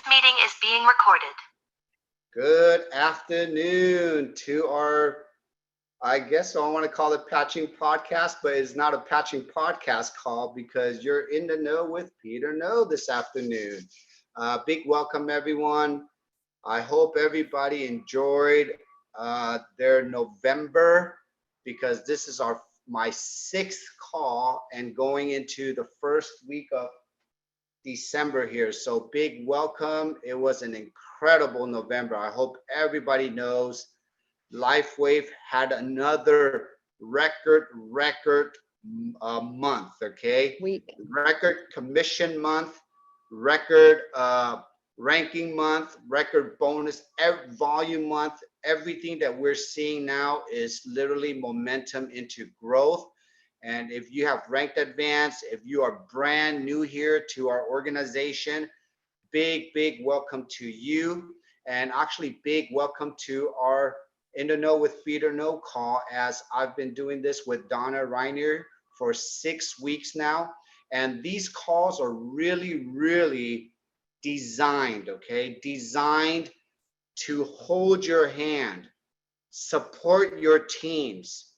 meeting is being recorded. Good afternoon to our, I guess I want to call it patching podcast, but it's not a patching podcast call because you're in the know with Peter No this afternoon. Big welcome, everyone. I hope everybody enjoyed their November because this is my sixth call and going into the first week of December here. So big welcome. It was an incredible November. I hope everybody knows LifeWave had another record month, okay? Week. Record commission month, record ranking month, record bonus, volume month. Everything that we're seeing now is literally momentum into growth. And if you have ranked advance, if you are brand new here to our organization, big welcome to you. And actually big welcome to our In the Know with Peter No call, as I've been doing this with Donna Reiners for 6 weeks now. And these calls are really designed, okay? Designed to hold your hand, support your teams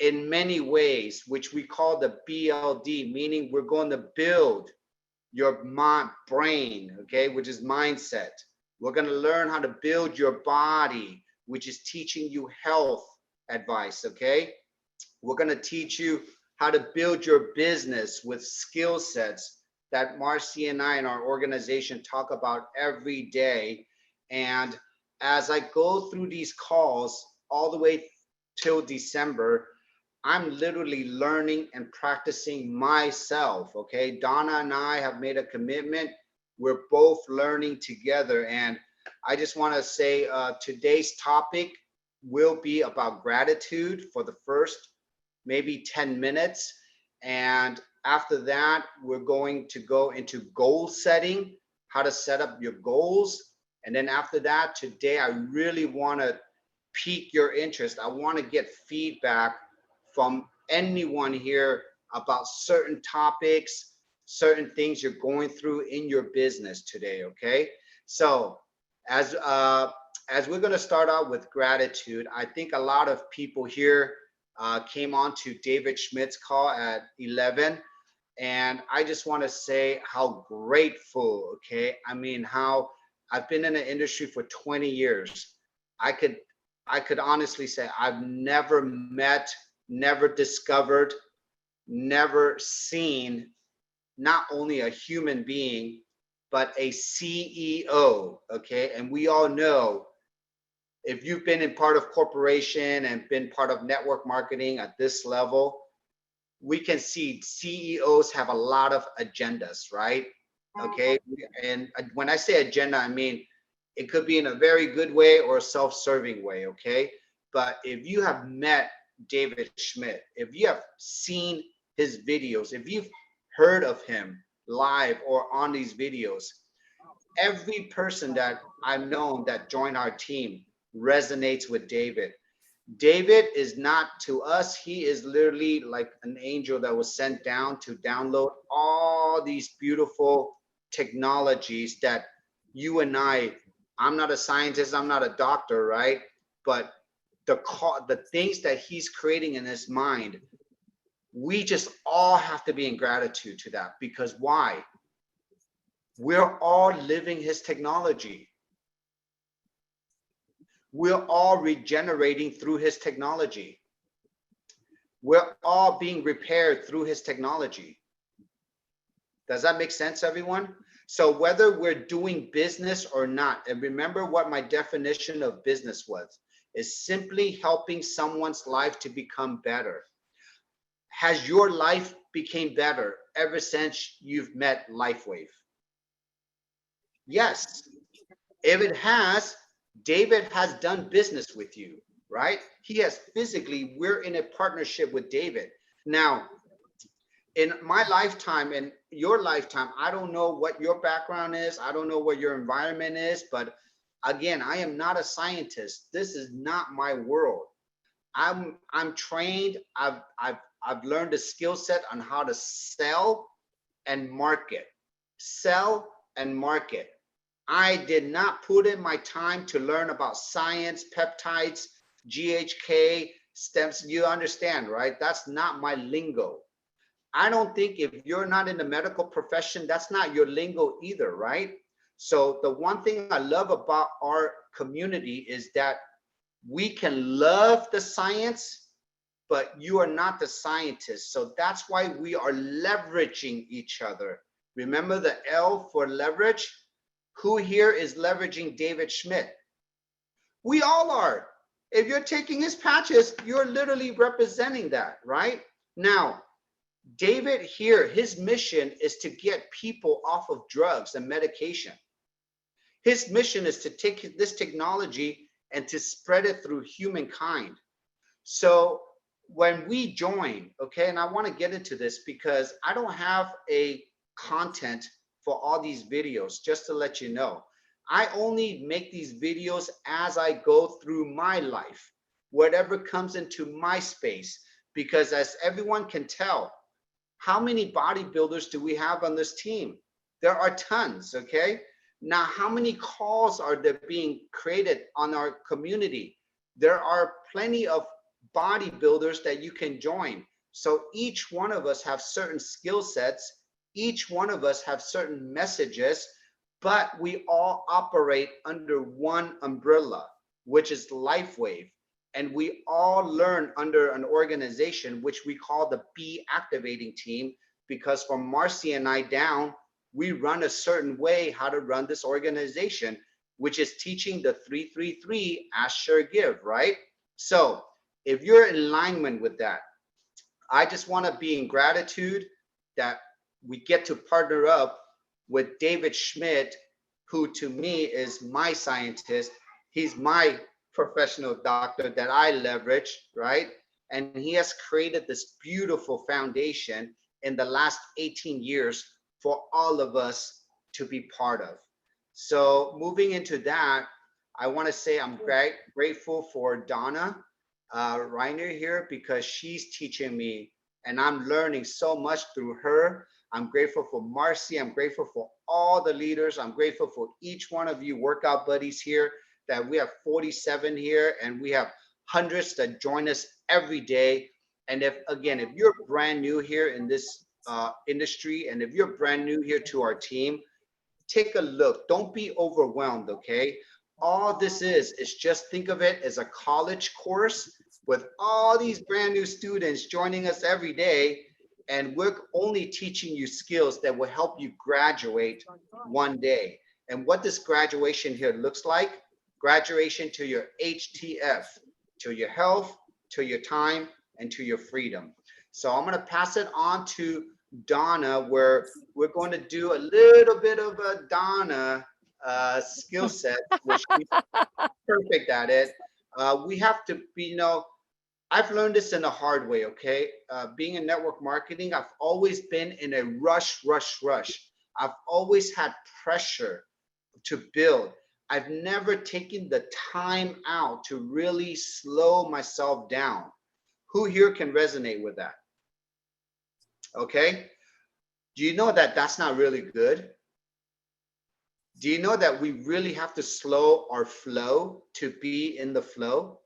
in many ways, which we call the BLD, meaning we're going to build your brain, okay, which is mindset. We're going to learn how to build your body, which is teaching you health advice, okay? We're going to teach you how to build your business with skill sets that Marcy and I in our organization talk about every day. And as I go through these calls all the way till December, I'm literally learning and practicing myself, okay? Donna and I have made a commitment. We're both learning together. And I just want to say today's topic will be about gratitude for the first maybe 10 minutes. And after that, we're going to go into goal setting, how to set up your goals. And then after that, today, I really want to pique your interest. I want to get feedback from anyone here about certain topics, certain things you're going through in your business today, okay? So as we're going to start out with gratitude, I think a lot of people here came on to David Schmidt's call at 11, and I just want to say how grateful, okay? I mean, how I've been in the industry for 20 years. I could honestly say I've never met, never discovered, never seen not only a human being, but a CEO, okay? And we all know, if you've been in part of corporation and been part of network marketing at this level, we can see CEOs have a lot of agendas, right? Okay, and when I say agenda, I mean, it could be in a very good way or a self-serving way, okay? But if you have met David Schmidt, if you have seen his videos, if you've heard of him live or on these videos, every person that I've known that joined our team resonates with David. David is not to us, he is literally like an angel that was sent down to download all these beautiful technologies that you and I'm not a scientist, I'm not a doctor, right? But the things that he's creating in his mind, we just all have to be in gratitude to that. Because why? We're all living his technology. We're all regenerating through his technology. We're all being repaired through his technology. Does that make sense, everyone? So whether we're doing business or not, and remember what my definition of business was, is simply helping someone's life to become better. Has your life become better ever since you've met LifeWave? Yes. If it has, David has done business with you, right? He has physically, we're in a partnership with David. Now, in my lifetime and your lifetime, I don't know what your background is. I don't know what your environment is, but again, I am not a scientist. This is not my world. I'm trained. I've learned a skill set on how to sell and market. Sell and market. I did not put in my time to learn about science, peptides, GHK, stems. You understand, right? That's not my lingo. I don't think if you're not in the medical profession, that's not your lingo either, right? So the one thing I love about our community is that we can love the science, but you are not the scientist. So that's why we are leveraging each other. Remember the L for leverage? Who here is leveraging David Schmidt? We all are. If you're taking his patches, you're literally representing that, right? Now, David here, his mission is to get people off of drugs and medication. His mission is to take this technology and to spread it through humankind. So when we join, okay, and I want to get into this because I don't have a content for all these videos, just to let you know. I only make these videos as I go through my life, whatever comes into my space, because as everyone can tell, how many bodybuilders do we have on this team? There are tons, okay? Now, how many calls are there being created on our community? There are plenty of bodybuilders that you can join. So each one of us have certain skill sets. Each one of us have certain messages, but we all operate under one umbrella, which is LifeWave. And we all learn under an organization, which we call the B activating team, because from Marcy and I down, we run a certain way how to run this organization, which is teaching the 333 ask, share, give, right? So if you're in alignment with that, I just want to be in gratitude that we get to partner up with David Schmidt, who to me is my scientist. He's my professional doctor that I leverage, right? And he has created this beautiful foundation in the last 18 years for all of us to be part of. So moving into that, I want to say I'm grateful for Donna Reiner here because she's teaching me and I'm learning so much through her. I'm grateful for Marcy. I'm grateful for all the leaders. I'm grateful for each one of you workout buddies here, that we have 47 here and we have hundreds that join us every day. And if, again, if you're brand new here in this industry, and if you're brand new here to our team, take a look. Don't be overwhelmed, okay? All this is just think of it as a college course with all these brand new students joining us every day. And we're only teaching you skills that will help you graduate one day. And what this graduation here looks like, graduation to your HTF, to your health, to your time, and to your freedom. So I'm going to pass it on to Donna, where we're going to do a little bit of a Donna skill set, which she's perfect at it. We have to be, I've learned this in a hard way, okay? Being in network marketing, I've always been in a rush. I've always had pressure to build. I've never taken the time out to really slow myself down. Who here can resonate with that? Okay. Do you know that that's not really good? Do you know that we really have to slow our flow to be in the flow?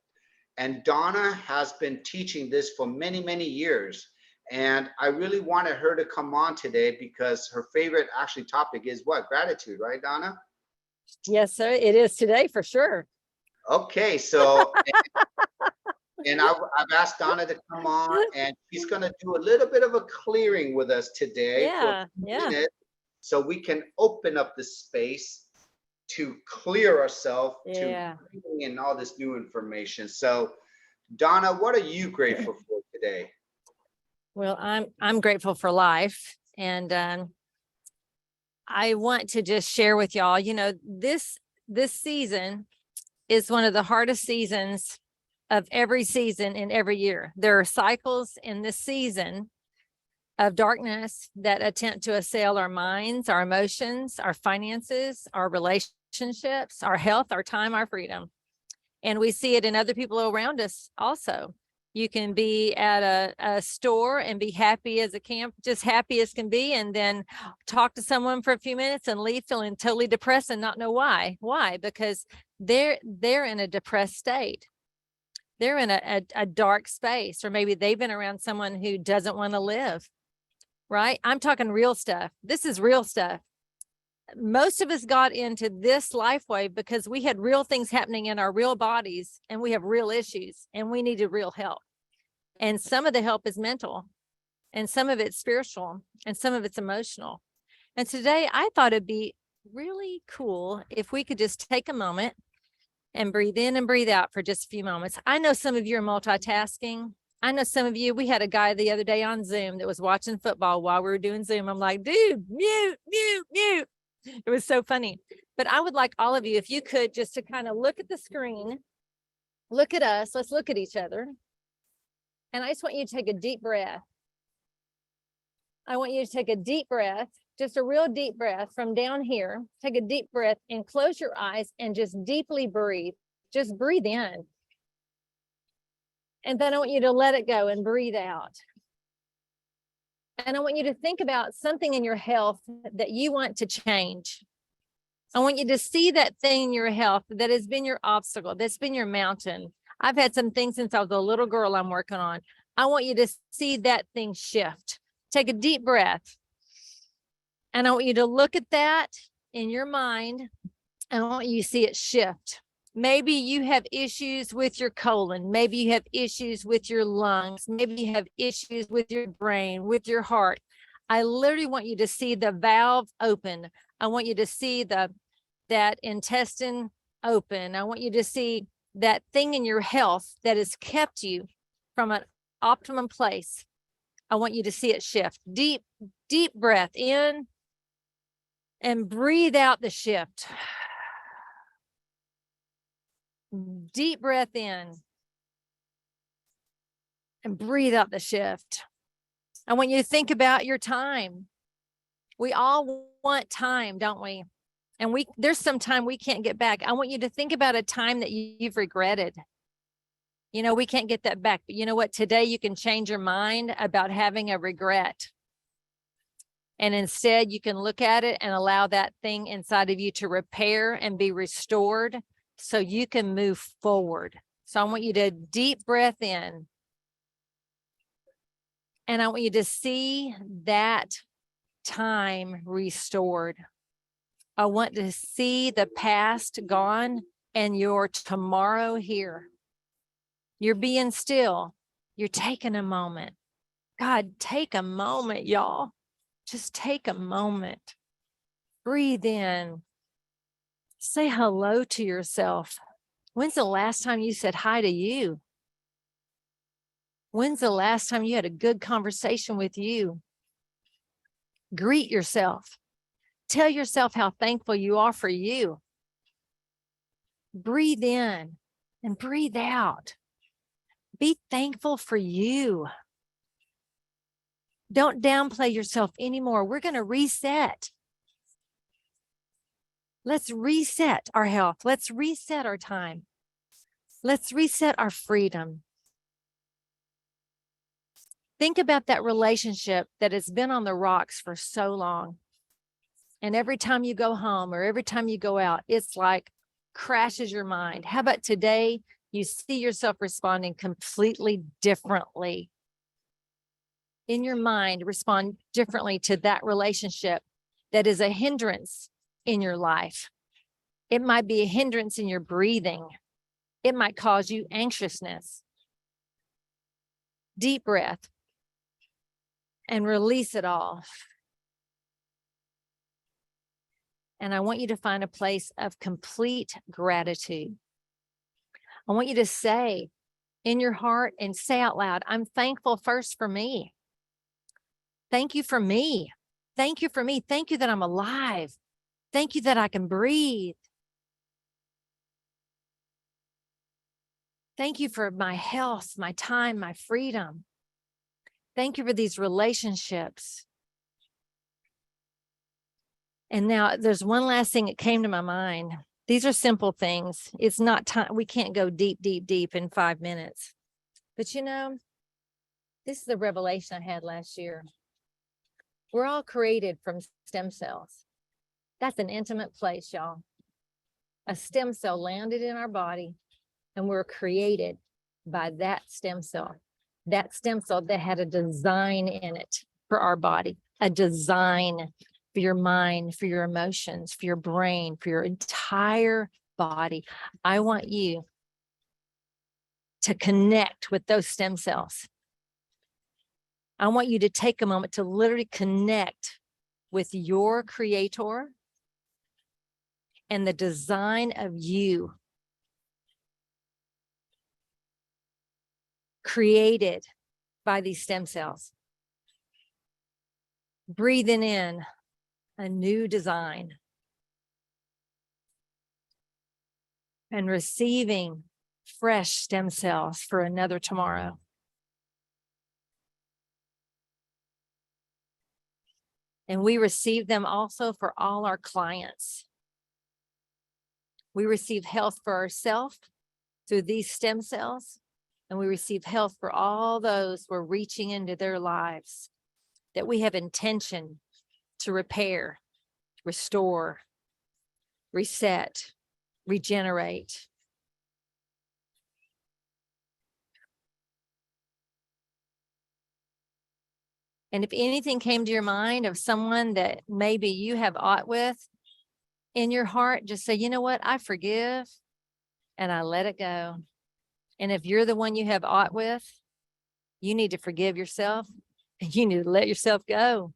And Donna has been teaching this for many, many years. And I really wanted her to come on today because her favorite actually topic is what? Gratitude, right, Donna? Yes, sir. It is today for sure. Okay, so and I've asked Donna to come on, and she's going to do a little bit of a clearing with us today for a minute, so we can open up the space to clear ourselves to bring in all this new information. So, Donna, what are you grateful for today? Well, I'm grateful for life, and I want to just share with y'all. This season is one of the hardest seasons of every season in every year. There are cycles in this season of darkness that attempt to assail our minds, our emotions, our finances, our relationships, our health, our time, our freedom. And we see it in other people around us also. You can be at a store and be happy as a camp, just happy as can be, and then talk to someone for a few minutes and leave feeling totally depressed and not know why. Why? Because they're in a depressed state. They're in a dark space, or maybe they've been around someone who doesn't want to live, right? I'm talking real stuff. This is real stuff. Most of us got into this life wave because we had real things happening in our real bodies, and we have real issues, and we needed real help. And some of the help is mental, and some of it's spiritual, and some of it's emotional. And today I thought it'd be really cool if we could just take a moment and breathe in and breathe out for just a few moments. I know some of you are multitasking. I know some of you, we had a guy the other day on Zoom that was watching football while we were doing Zoom. I'm like, dude, mute, mute, mute. It was so funny. But I would like all of you, if you could, just to kind of look at the screen, look at us, let's look at each other. And I just want you to take a deep breath. I want you to take a deep breath, just a real deep breath from down here. Take a deep breath and close your eyes and just deeply breathe. Just breathe in. And then I want you to let it go and breathe out. And I want you to think about something in your health that you want to change. I want you to see that thing in your health that has been your obstacle, that's been your mountain. I've had some things since I was a little girl I'm working on. I want you to see that thing shift. Take a deep breath. And I want you to look at that in your mind, and I want you to see it shift. Maybe you have issues with your colon. Maybe you have issues with your lungs. Maybe you have issues with your brain, with your heart. I literally want you to see the valve open. I want you to see that intestine open. I want you to see that thing in your health that has kept you from an optimum place. I want you to see it shift. Deep, deep breath in and breathe out the shift. Deep breath in and breathe out the shift. I want you to think about your time. We all want time, don't we? And there's some time we can't get back. I want you to think about a time that you've regretted. You know, we can't get that back, but you know what? Today you can change your mind about having a regret. And instead you can look at it and allow that thing inside of you to repair and be restored so you can move forward. So I want you to deep breath in. And I want you to see that time restored. I want to see the past gone and your tomorrow here. You're being still. You're taking a moment. God, take a moment, y'all. Just take a moment. Breathe in. Say hello to yourself. When's the last time you said hi to you? When's the last time you had a good conversation with you? Greet yourself. Tell yourself how thankful you are for you. Breathe in and breathe out. Be thankful for you. Don't downplay yourself anymore. We're going to reset. Let's reset our health. Let's reset our time. Let's reset our freedom. Think about that relationship that has been on the rocks for so long. And every time you go home or every time you go out, it's like crashes your mind. How about today you see yourself responding completely differently? In your mind, respond differently to that relationship that is a hindrance in your life. It might be a hindrance in your breathing. It might cause you anxiousness. Deep breath and release it all. And I want you to find a place of complete gratitude. I want you to say in your heart and say out loud, I'm thankful first for me. Thank you for me. Thank you for me. Thank you that I'm alive. Thank you that I can breathe. Thank you for my health, my time, my freedom. Thank you for these relationships. And now there's one last thing that came to my mind. These are simple things. It's not time. We can't go deep, deep, deep in 5 minutes. But this is the revelation I had last year. We're all created from stem cells. That's an intimate place, y'all. A stem cell landed in our body, and we're created by that stem cell. That stem cell that had a design in it for our body, a design for your mind, for your emotions, for your brain, for your entire body. I want you to connect with those stem cells. I want you to take a moment to literally connect with your creator and the design of you, created by these stem cells. Breathing in a new design and receiving fresh stem cells for another tomorrow. And we receive them also for all our clients. We receive health for ourselves through these stem cells, and we receive health for all those we're reaching into their lives that we have intention to repair, restore, reset, regenerate. And if anything came to your mind of someone that maybe you have aught with in your heart, just say, you know what, I forgive and I let it go. And if you're the one you have aught with, you need to forgive yourself and you need to let yourself go,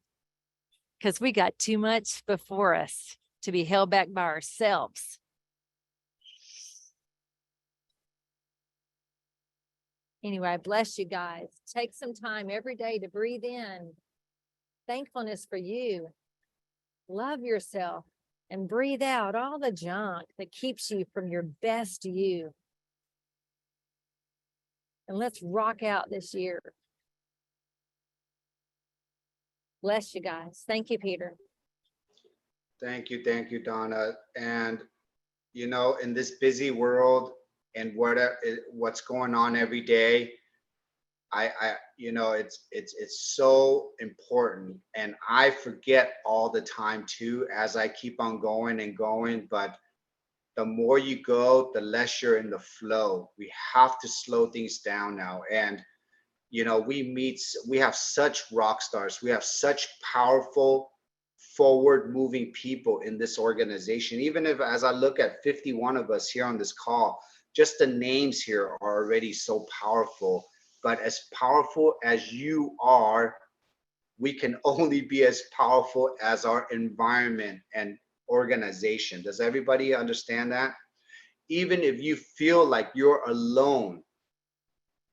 because we got too much before us to be held back by ourselves. Anyway, I bless you guys. Take some time every day to breathe in thankfulness for you. Love yourself and breathe out all the junk that keeps you from your best you. And let's rock out this year. Bless you guys. Thank you, Peter. Thank you, Donna. And in this busy world and what's going on every day, it's so important, and I forget all the time too as I keep on going and going. But the more you go, the less you're in the flow. We have to slow things down now. And we have such rock stars. We have such powerful, forward moving people in this organization. Even if, as I look at 51 of us here on this call, just the names here are already so powerful. But as powerful as you are, we can only be as powerful as our environment and organization. Does everybody understand that? Even if you feel like you're alone,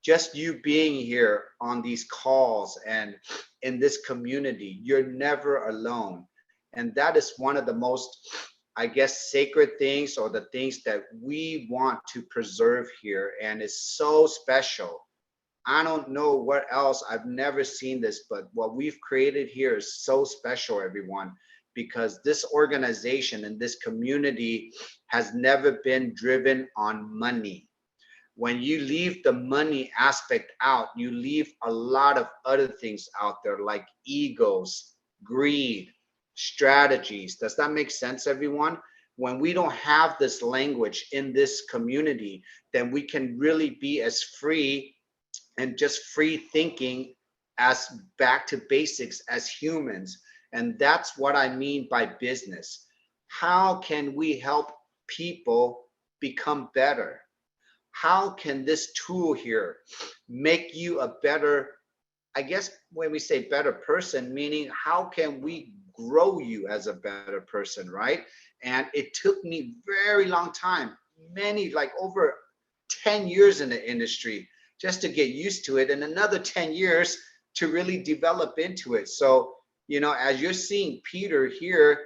just you being here on these calls and in this community, you're never alone. And that is one of the most, I guess, sacred things, or the things that we want to preserve here. And it's so special. I don't know what else. I've never seen this, but what we've created here is so special, everyone, because this organization and this community has never been driven on money. When you leave the money aspect out, you leave a lot of other things out there, like egos, greed, strategies. Does that make sense, everyone? When we don't have this language in this community, then we can really be as free and just free thinking, as back to basics as humans. And that's what I mean by business. How can we help people become better? How can this tool here make you a better, I guess when we say better person, meaning how can we grow you as a better person, right? And it took me very long time, like over 10 years in the industry, just to get used to it, and another 10 years to really develop into it. So, as you're seeing Peter here,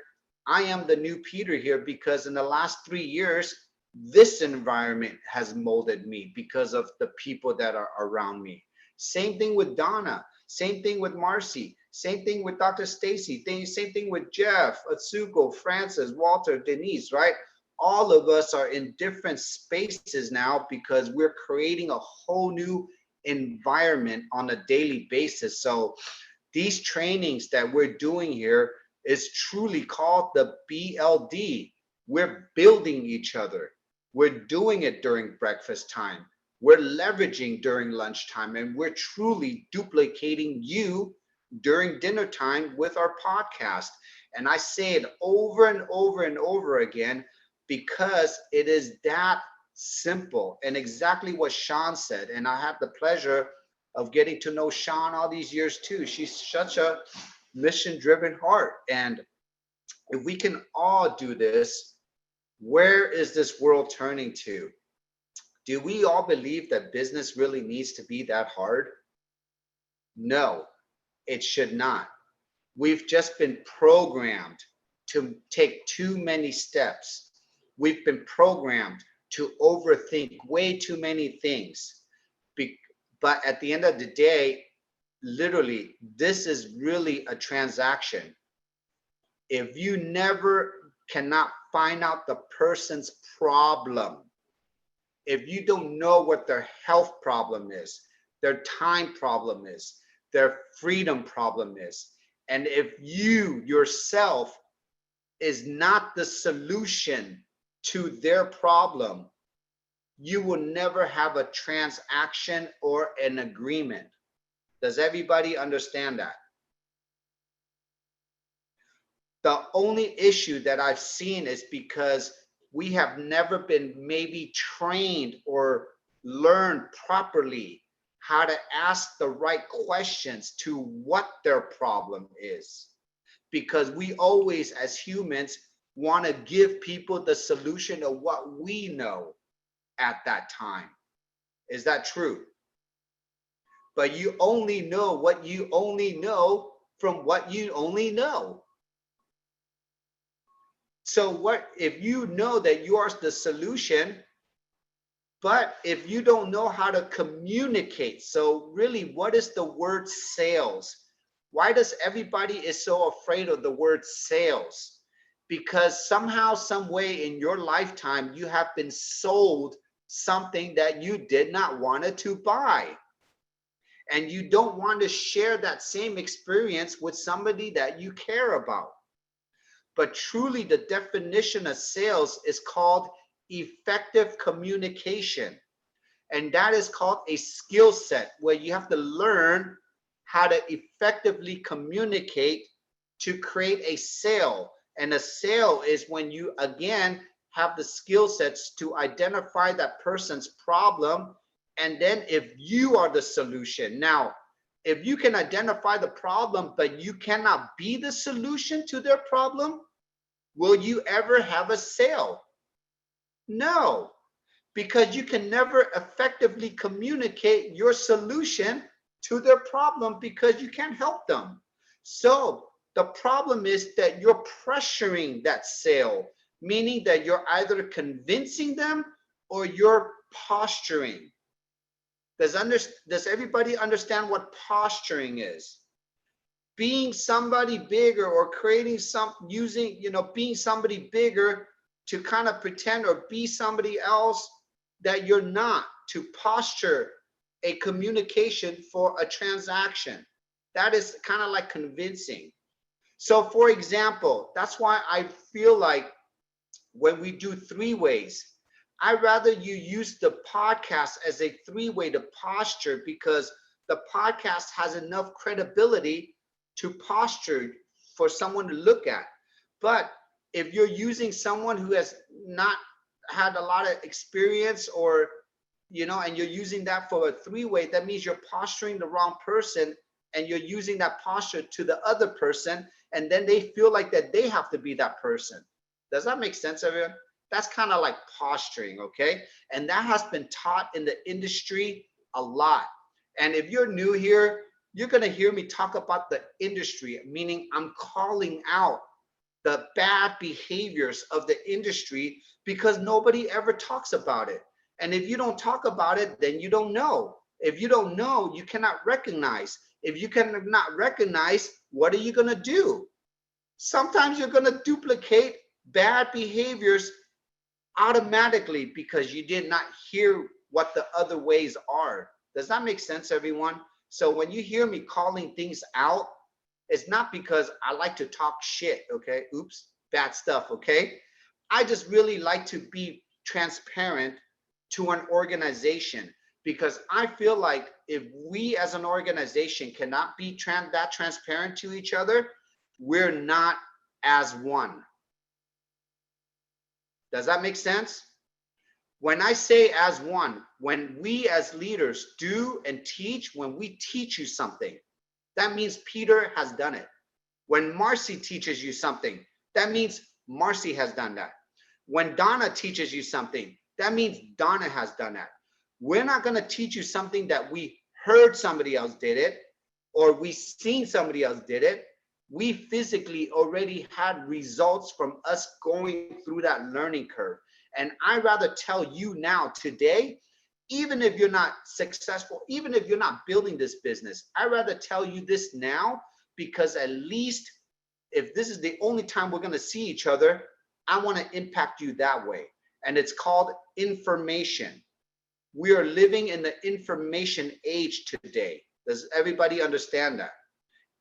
I am the new Peter here because in the last 3 years, this environment has molded me because of the people that are around me. Same thing with Donna, same thing with Marcy, same thing with Dr. Stacy, same thing with Jeff, Atsuko, Francis, Walter, Denise, right? All of us are in different spaces now because we're creating a whole new environment on a daily basis. So these trainings that we're doing here is truly called the BLD. We're building each other. We're doing it during breakfast time. We're leveraging during lunchtime, and we're truly duplicating you during dinner time with our podcast. And I say it over and over and over again because it is that simple, and exactly what Sean said. And I had the pleasure of getting to know Sean all these years too. She's such a mission driven heart. And if we can all do this, where is this world turning to? Do we all believe that business really needs to be that hard? No, it should not. We've just been programmed to take too many steps. We've been programmed to overthink way too many things. But at the end of the day, literally, this is really a transaction. If you never cannot find out the person's problem, if you don't know what their health problem is, their time problem is, their freedom problem is, and if you yourself is not the solution to their problem, you will never have a transaction or an agreement. Does everybody understand that? The only issue that I've seen is because we have never been maybe trained or learned properly how to ask the right questions to what their problem is. Because we always, as humans, want to give people the solution of what we know at that time. Is that true? But you only know what you only know from what you only know. So what if you know that you are the solution, but if you don't know how to communicate? So really, what is the word sales? Why does everybody is so afraid of the word sales? Because somehow, some way in your lifetime, you have been sold something that you did not want to buy. And you don't want to share that same experience with somebody that you care about. But truly, the definition of sales is called effective communication. And that is called a skill set where you have to learn how to effectively communicate to create a sale. And a sale is when you, again, have the skill sets to identify that person's problem. And then if you are the solution. Now, if you can identify the problem, but you cannot be the solution to their problem, will you ever have a sale? No, because you can never effectively communicate your solution to their problem because you can't help them. So the problem is that you're pressuring that sale, meaning that you're either convincing them or you're posturing. Does everybody understand what posturing is? Being somebody bigger or creating being somebody bigger to kind of pretend or be somebody else that you're not, to posture a communication for a transaction. That is kind of like convincing. So for example, that's why I feel like when we do three ways, I'd rather you use the podcast as a three-way to posture, because the podcast has enough credibility to posture for someone to look at. But if you're using someone who has not had a lot of experience, or and you're using that for a three-way, that means you're posturing the wrong person, and you're using that posture to the other person, and then they feel like that they have to be that person. Does that make sense, everyone? That's kind of like posturing, okay? And that has been taught in the industry a lot. And if you're new here, you're going to hear me talk about the industry, meaning I'm calling out the bad behaviors of the industry because nobody ever talks about it. And if you don't talk about it, then you don't know. If you don't know, you cannot recognize. If you cannot recognize, what are you going to do? Sometimes you're going to duplicate bad behaviors automatically because you did not hear what the other ways are. Does that make sense, everyone? So when you hear me calling things out, it's not because I like to talk shit, okay? Oops, bad stuff, okay? I just really like to be transparent to an organization, because I feel like if we as an organization cannot be that transparent to each other, we're not as one. Does that make sense? When I say as one, when we as leaders do and teach, when we teach you something, that means Peter has done it. When Marcy teaches you something, that means Marcy has done that. When Donna teaches you something, that means Donna has done that. We're not going to teach you something that we heard somebody else did it, or we seen somebody else did it. We physically already had results from us going through that learning curve. And I rather tell you now today, even if you're not successful, even if you're not building this business, I rather tell you this now, because at least if this is the only time we're going to see each other, I want to impact you that way. And it's called information. We are living in the information age today. Does everybody understand that?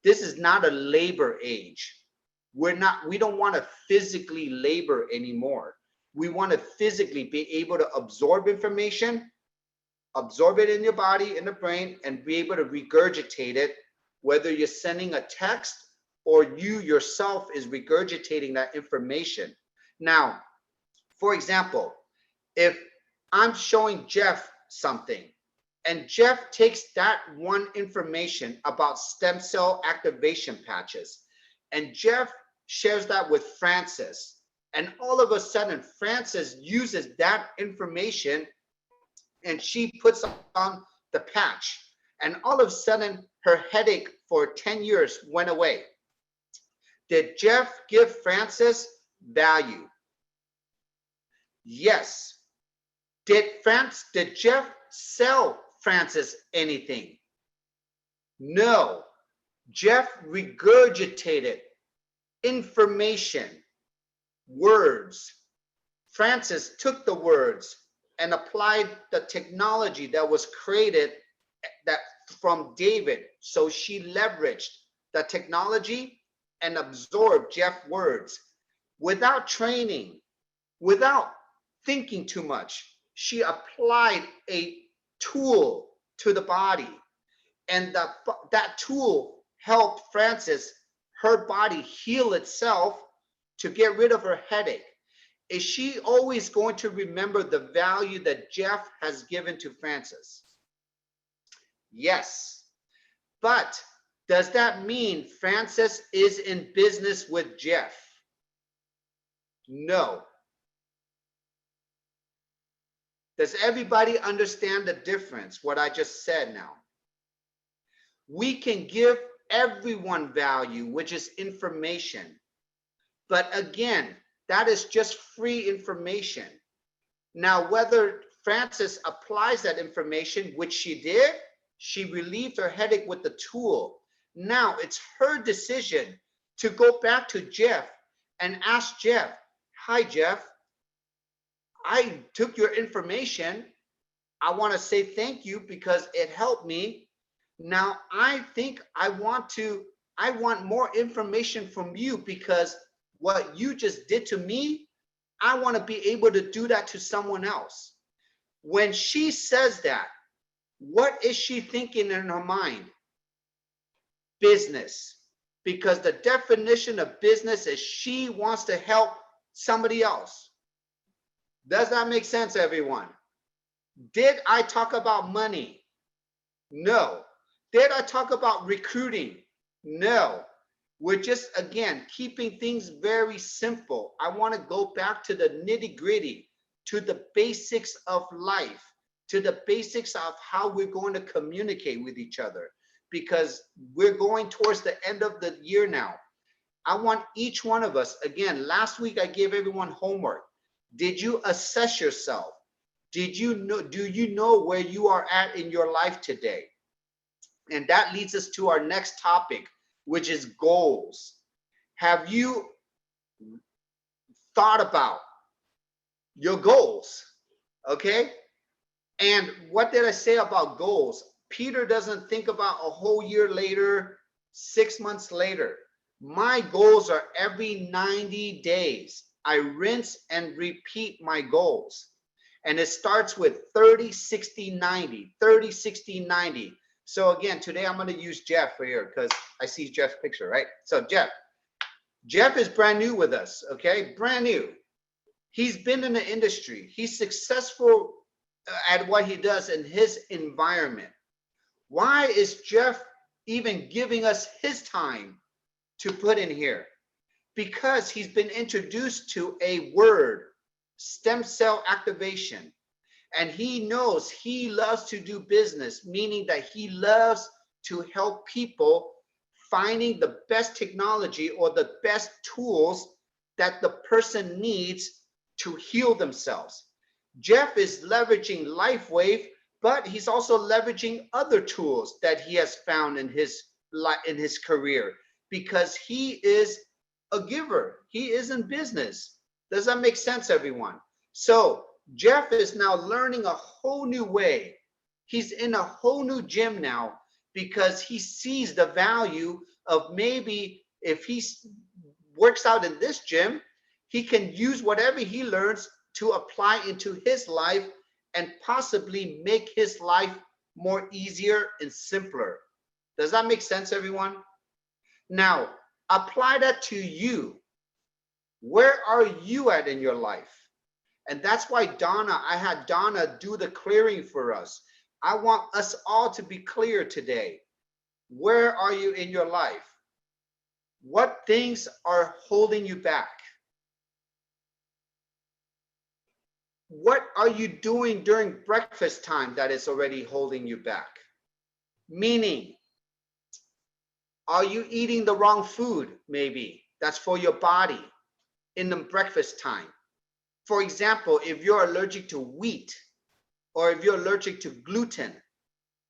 This is not a labor age. We don't want to physically labor anymore. We want to physically be able to absorb information, absorb it in your body, in the brain, and be able to regurgitate it, whether you're sending a text or you yourself is regurgitating that information. Now, for example, if I'm showing Jeff something and Jeff takes that one information about stem cell activation patches, and Jeff shares that with Frances, and all of a sudden Frances uses that information and she puts on the patch, and all of a sudden her headache for 10 years went away. Did Jeff give Frances value? Yes. Did Jeff sell Frances anything? No. Jeff regurgitated information, words. Frances took the words and applied the technology that was created from David. So she leveraged the technology and absorbed Jeff's words without training, without thinking too much. She applied a tool to the body, and that tool helped Frances, her body, heal itself to get rid of her headache. Is she always going to remember the value that Jeff has given to Frances? Yes. But does that mean Frances is in business with Jeff? No. Does everybody understand the difference, what I just said now? We can give everyone value, which is information. But again, that is just free information. Now, whether Frances applies that information, which she did, she relieved her headache with the tool. Now it's her decision to go back to Jeff and ask Jeff, hi, Jeff, I took your information. I want to say thank you because it helped me. Now I think I want more information from you, because what you just did to me, I want to be able to do that to someone else. When she says that, what is she thinking in her mind? Business. Because the definition of business is she wants to help somebody else. Does that make sense, everyone? Did I talk about money? No. Did I talk about recruiting? No. We're just, again, keeping things very simple. I want to go back to the nitty-gritty, to the basics of life, to the basics of how we're going to communicate with each other, because we're going towards the end of the year now. I want each one of us, again, last week I gave everyone homework. Did you assess yourself? Do you know where you are at in your life today? And that leads us to our next topic, which is goals. Have you thought about your goals? Okay. And what did I say about goals? Peter doesn't think about a whole year later, 6 months later. My goals are every 90 days. I rinse and repeat my goals. And it starts with 30, 60, 90, 30, 60, 90. So again, today I'm going to use Jeff for here because I see Jeff's picture, right? So Jeff is brand new with us, okay? Brand new. He's been in the industry. He's successful at what he does in his environment. Why is Jeff even giving us his time to put in here? Because he's been introduced to a word, stem cell activation. And he knows he loves to do business, meaning that he loves to help people finding the best technology or the best tools that the person needs to heal themselves. Jeff is leveraging LifeWave, but he's also leveraging other tools that he has found in his career because he is a giver. He is in business. Does that make sense, everyone? So Jeff is now learning a whole new way. He's in a whole new gym now because he sees the value of maybe if he works out in this gym, he can use whatever he learns to apply into his life and possibly make his life more easier and simpler. Does that make sense, everyone? Now, apply that to you. Where are you at in your life? And that's why I had Donna do the clearing for us. I want us all to be clear today. Where are you in your life? What things are holding you back? What are you doing during breakfast time that is already holding you back? Meaning, are you eating the wrong food maybe? That's for your body in the breakfast time. For example, if you're allergic to wheat or if you're allergic to gluten,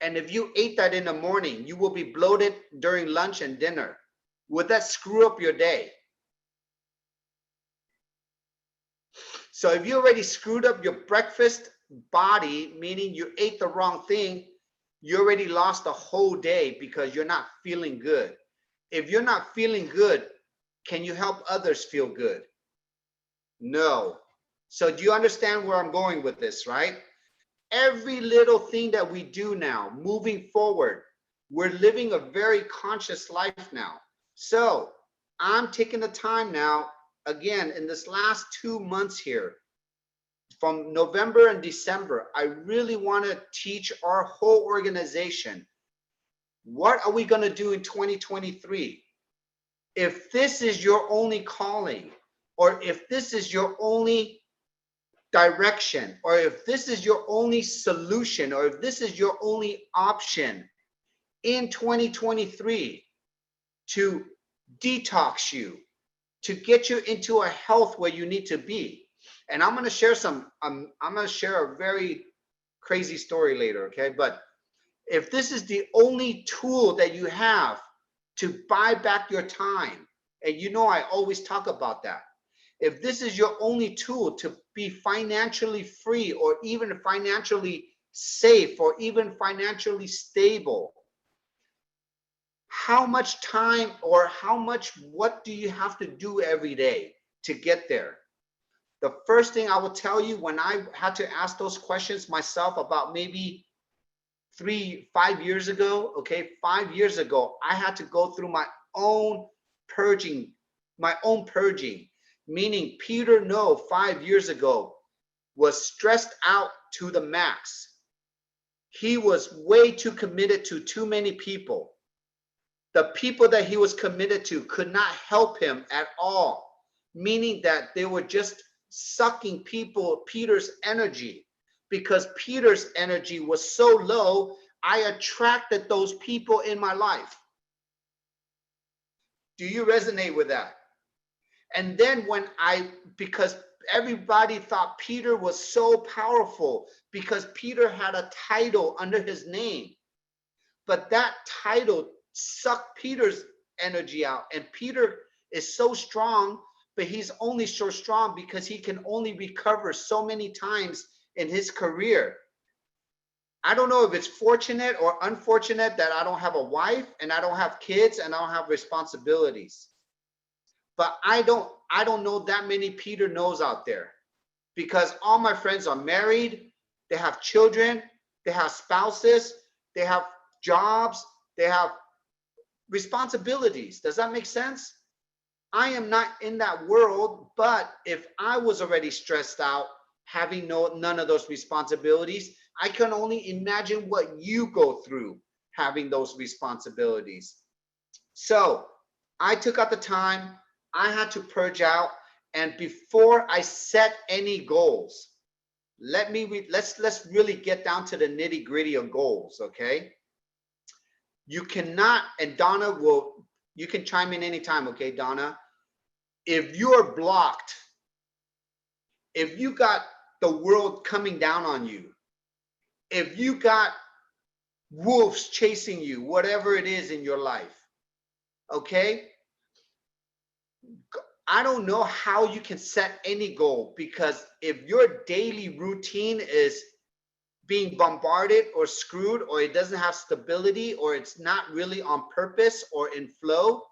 and if you ate that in the morning, you will be bloated during lunch and dinner. Would that screw up your day? So if you already screwed up your breakfast body, meaning you ate the wrong thing, you already lost the whole day because you're not feeling good. If you're not feeling good, can you help others feel good? No. So do you understand where I'm going with this, right? Every little thing that we do now, moving forward, we're living a very conscious life now. So I'm taking the time now, again, in this last 2 months here, from November and December, I really want to teach our whole organization, what are we going to do in 2023? If this is your only calling, or if this is your only direction, or if this is your only solution, or if this is your only option in 2023 to detox you, to get you into a health where you need to be. And I'm going to share I'm going to share a very crazy story later, okay? But if this is the only tool that you have to buy back your time, and you know I always talk about that, if this is your only tool to be financially free or even financially safe or even financially stable, how much time or what do you have to do every day to get there? The first thing I will tell you, when I had to ask those questions myself about maybe 5 years ago, okay, 5 years ago, I had to go through my own purging, meaning Peter, 5 years ago, was stressed out to the max. He was way too committed to too many people. The people that he was committed to could not help him at all, meaning that they were just sucking Peter's energy. Because Peter's energy was so low, I attracted those people in my life. Do you resonate with that? And then because everybody thought Peter was so powerful because Peter had a title under his name, but that title sucked Peter's energy out. And Peter is so strong, but he's only so strong because he can only recover so many times in his career. I don't know if it's fortunate or unfortunate that I don't have a wife and I don't have kids and I don't have responsibilities. But I don't know that many Peter knows out there, because all my friends are married, they have children, they have spouses, they have jobs, they have responsibilities. Does that make sense? I am not in that world, but if I was already stressed out, having none of those responsibilities, I can only imagine what you go through having those responsibilities. So I took out the time, I had to purge out, and before I set any goals, let's really get down to the nitty gritty of goals, okay? You cannot, and Donna will, you can chime in anytime, okay, Donna? If you're blocked, if you got the world coming down on you, if you got wolves chasing you, whatever it is in your life, okay? I don't know how you can set any goal, because if your daily routine is being bombarded or screwed, or it doesn't have stability, or it's not really on purpose or in flow,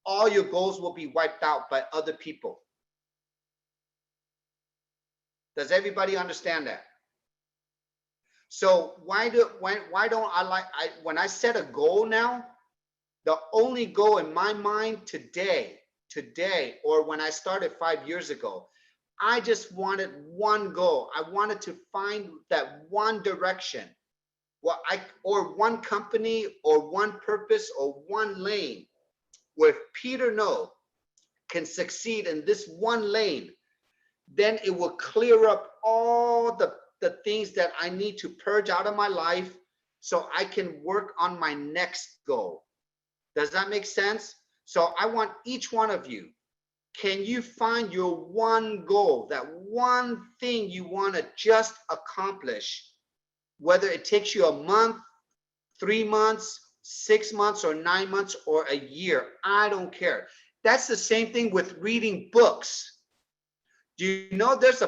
all your goals will be wiped out by other people. Does everybody understand that? So why don't when I set a goal now, the only goal in my mind today, or when I started 5 years ago, I just wanted one goal. I wanted to find that one direction, or one company, or one purpose, or one lane where Peter No can succeed in this one lane. Then it will clear up all the things that I need to purge out of my life so I can work on my next goal. Does that make sense? So I want each one of you, can you find your one goal, that one thing you want to just accomplish, whether it takes you a month, 3 months, 6 months, or 9 months, or a year? I don't care. That's the same thing with reading books. Do you know there's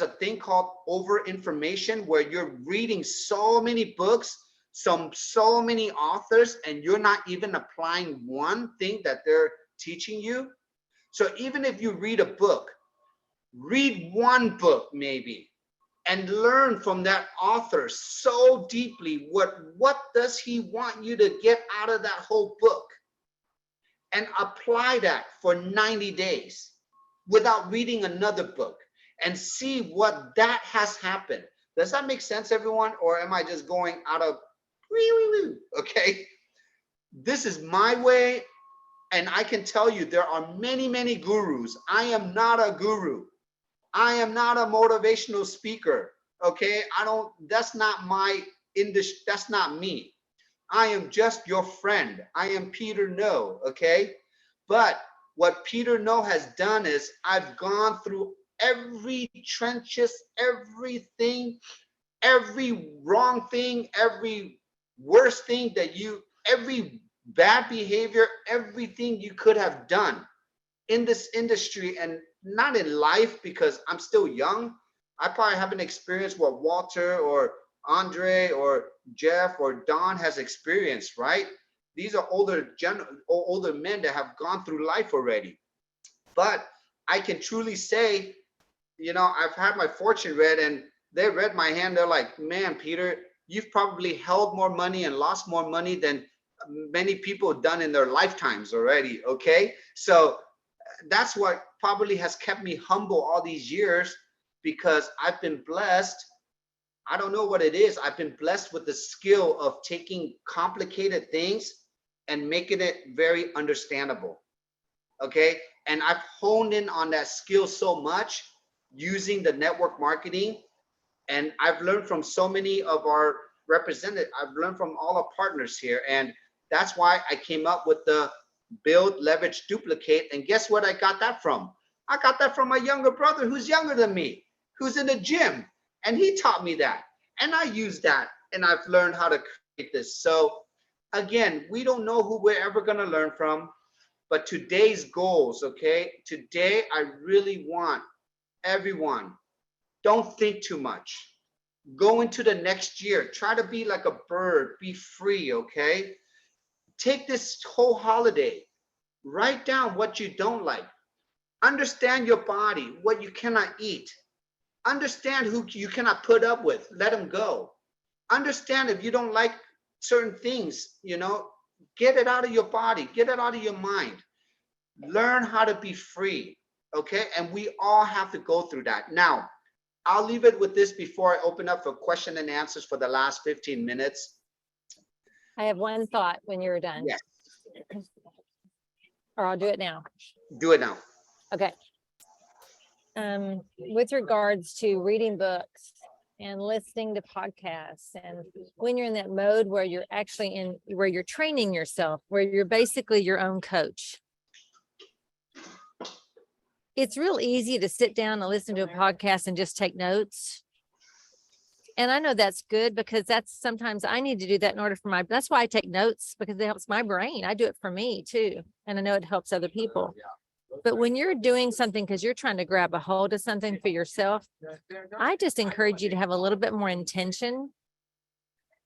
a thing called over information, where you're reading so many books, so many authors, and you're not even applying one thing that they're teaching you? So even if you read a book, read one book maybe, and learn from that author so deeply. What does he want you to get out of that whole book? And apply that for 90 days without reading another book, and see what that has happened. Does that make sense, everyone? Or am I just going out of, okay? This is my way, and I can tell you there are many, many gurus. I am not a guru. I am not a motivational speaker, okay? That's not my industry, that's not me. I am just your friend. I am Peter No, okay? But what Peter No has done is, I've gone through every trenches, everything, every wrong thing, every worst thing every bad behavior, everything you could have done in this industry, and not in life, because I'm still young. I probably haven't experienced what Walter or Andre or Jeff or Don has experienced, right? These are older men that have gone through life already. But I can truly say, I've had my fortune read, and they read my hand. They're like, man, Peter, you've probably held more money and lost more money than many people have done in their lifetimes already, okay? So that's what probably has kept me humble all these years, because I've been blessed. I don't know what it is. I've been blessed with the skill of taking complicated things and making it very understandable. Okay. And I've honed in on that skill so much using the network marketing. And I've learned from so many of our representatives. I've learned from all our partners here. And that's why I came up with the build, leverage, duplicate. And guess what I got that from? I got that from my younger brother, who's younger than me, who's in the gym. And he taught me that. And I use that. And I've learned how to create this. So again, we don't know who we're ever going to learn from. But today's goals, okay? Today, I really want everyone, don't think too much. Go into the next year. Try to be like a bird. Be free, okay? Take this whole holiday. Write down what you don't like. Understand your body, what you cannot eat. Understand who you cannot put up with. Let them go. Understand if you don't like certain things, get it out of your body, get it out of your mind. Learn how to be free, okay? And we all have to go through that. Now, I'll leave it with this before I open up for question and answers for the last 15 minutes. I have one thought when you're done. Yes. Or I'll do it now. Do it now. Okay. With regards to reading books and listening to podcasts, and when you're in that mode where you're actually where you're training yourself, where you're basically your own coach, it's real easy to sit down and listen to a podcast and just take notes. And I know that's good, because sometimes I need to do that in order for that's why I take notes, because it helps my brain. I do it for me too. And I know it helps other people. But when you're doing something because you're trying to grab a hold of something for yourself, I just encourage you to have a little bit more intention.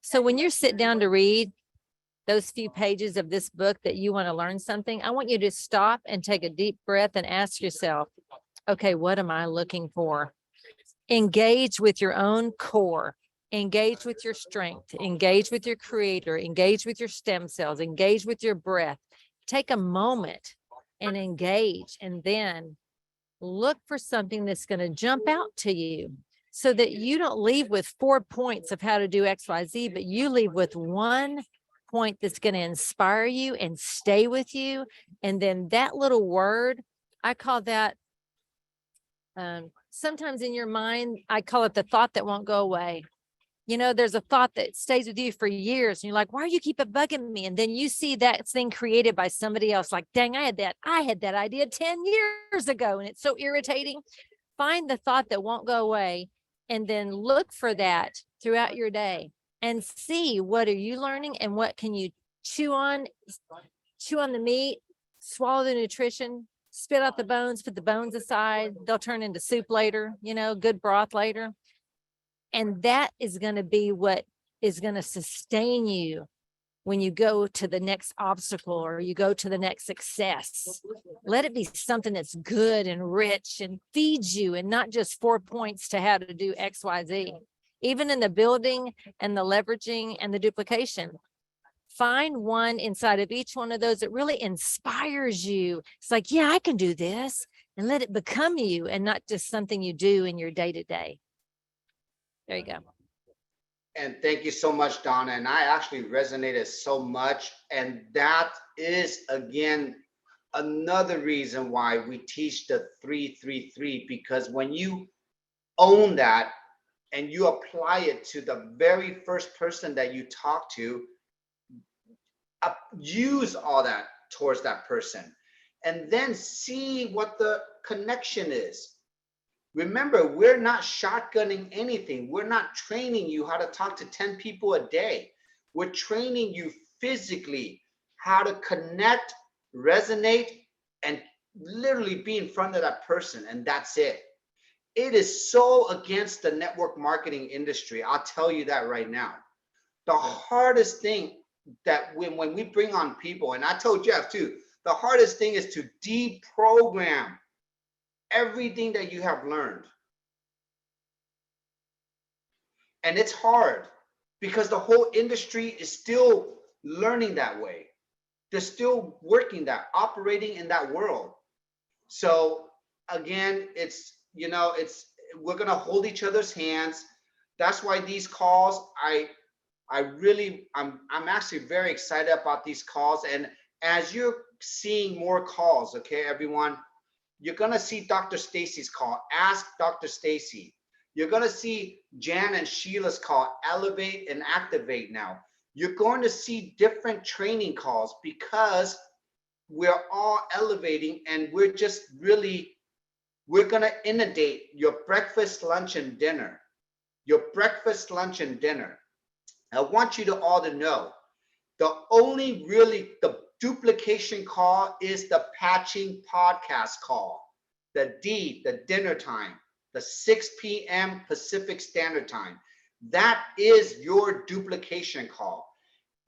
So when you sit down to read those few pages of this book that you want to learn something, I want you to stop and take a deep breath and ask yourself, okay, what am I looking for? Engage with your own core, engage with your strength, engage with your creator, engage with your stem cells, engage with your breath. Take a moment and engage, and then look for something that's going to jump out to you, so that you don't leave with 4 points of how to do XYZ, but you leave with one point that's going to inspire you and stay with you. And then that little word, I call that, sometimes in your mind, I call it the thought that won't go away. There's a thought that stays with you for years, and you're like, why do you keep it bugging me? And then you see that thing created by somebody else, like, dang, I had that idea 10 years ago, and it's so irritating. Find the thought that won't go away, and then look for that throughout your day and see, what are you learning, and what can you chew on the meat, swallow the nutrition, spit out the bones, put the bones aside. They'll turn into soup later, good broth later. And that is going to be what is going to sustain you when you go to the next obstacle or you go to the next success. Let it be something that's good and rich and feeds you, and not just 4 points to how to do XYZ. Even in the building and the leveraging and the duplication, find one inside of each one of those that really inspires you. It's like, yeah, I can do this, and let it become you, and not just something you do in your day-to-day. There you go. And thank you so much, Donna. And I actually resonated so much. And that is, again, another reason why we teach the 3-3-3, because when you own that and you apply it to the very first person that you talk to, use all that towards that person, and then see what the connection is. Remember, we're not shotgunning anything. We're not training you how to talk to 10 people a day. We're training you physically how to connect, resonate, and literally be in front of that person. And that's it. It is so against the network marketing industry. I'll tell you that right now. The hardest thing that when we bring on people, and I told Jeff too, the hardest thing is to deprogram everything that you have learned. And it's hard because the whole industry is still learning that way. They're still working that, operating in that world. So again, we're gonna hold each other's hands. That's why these calls, I'm actually very excited about these calls. And as you're seeing more calls, okay, everyone, you're going to see Dr. Stacy's call, Ask Dr. Stacy. You're going to see Jan and Sheila's call, Elevate and Activate now. You're going to see different training calls, because we're all elevating, and we're going to inundate your breakfast, lunch, and dinner. Your breakfast, lunch, and dinner. I want you to all to know, the duplication call is the patching podcast call, the dinner time, the 6 p.m. Pacific Standard Time. That is your duplication call.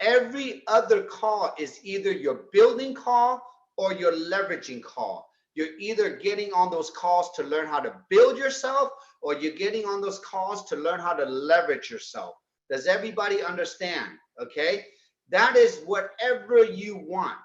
Every other call is either your building call or your leveraging call. You're either getting on those calls to learn how to build yourself, or you're getting on those calls to learn how to leverage yourself. Does everybody understand? Okay. That is whatever you want.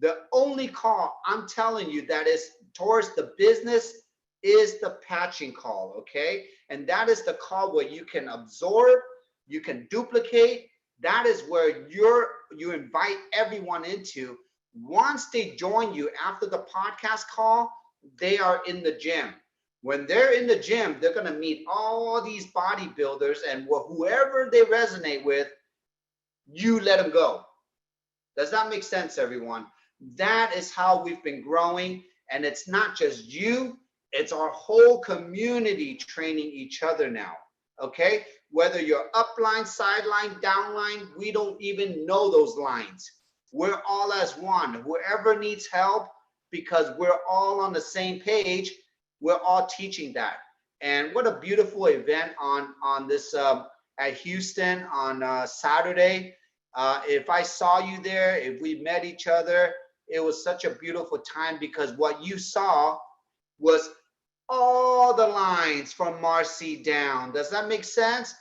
The only call I'm telling you that is towards the business is the patching call. Okay. And that is the call where you can absorb, you can duplicate. That is where you invite everyone into. Once they join you after the podcast call, they are in the gym. When they're in the gym, they're going to meet all these bodybuilders, and whoever they resonate with, you let them go. Does that make sense, everyone? That is how we've been growing. And it's not just you, it's our whole community training each other now. Okay, whether you're upline, sideline, downline, we don't even know those lines. We're all as one. Whoever needs help, because we're all on the same page, we're all teaching that. And what a beautiful event on this at Houston on Saturday. If I saw you there, if we met each other, it was such a beautiful time, because what you saw was all the lines from Marcy down. Does that make sense?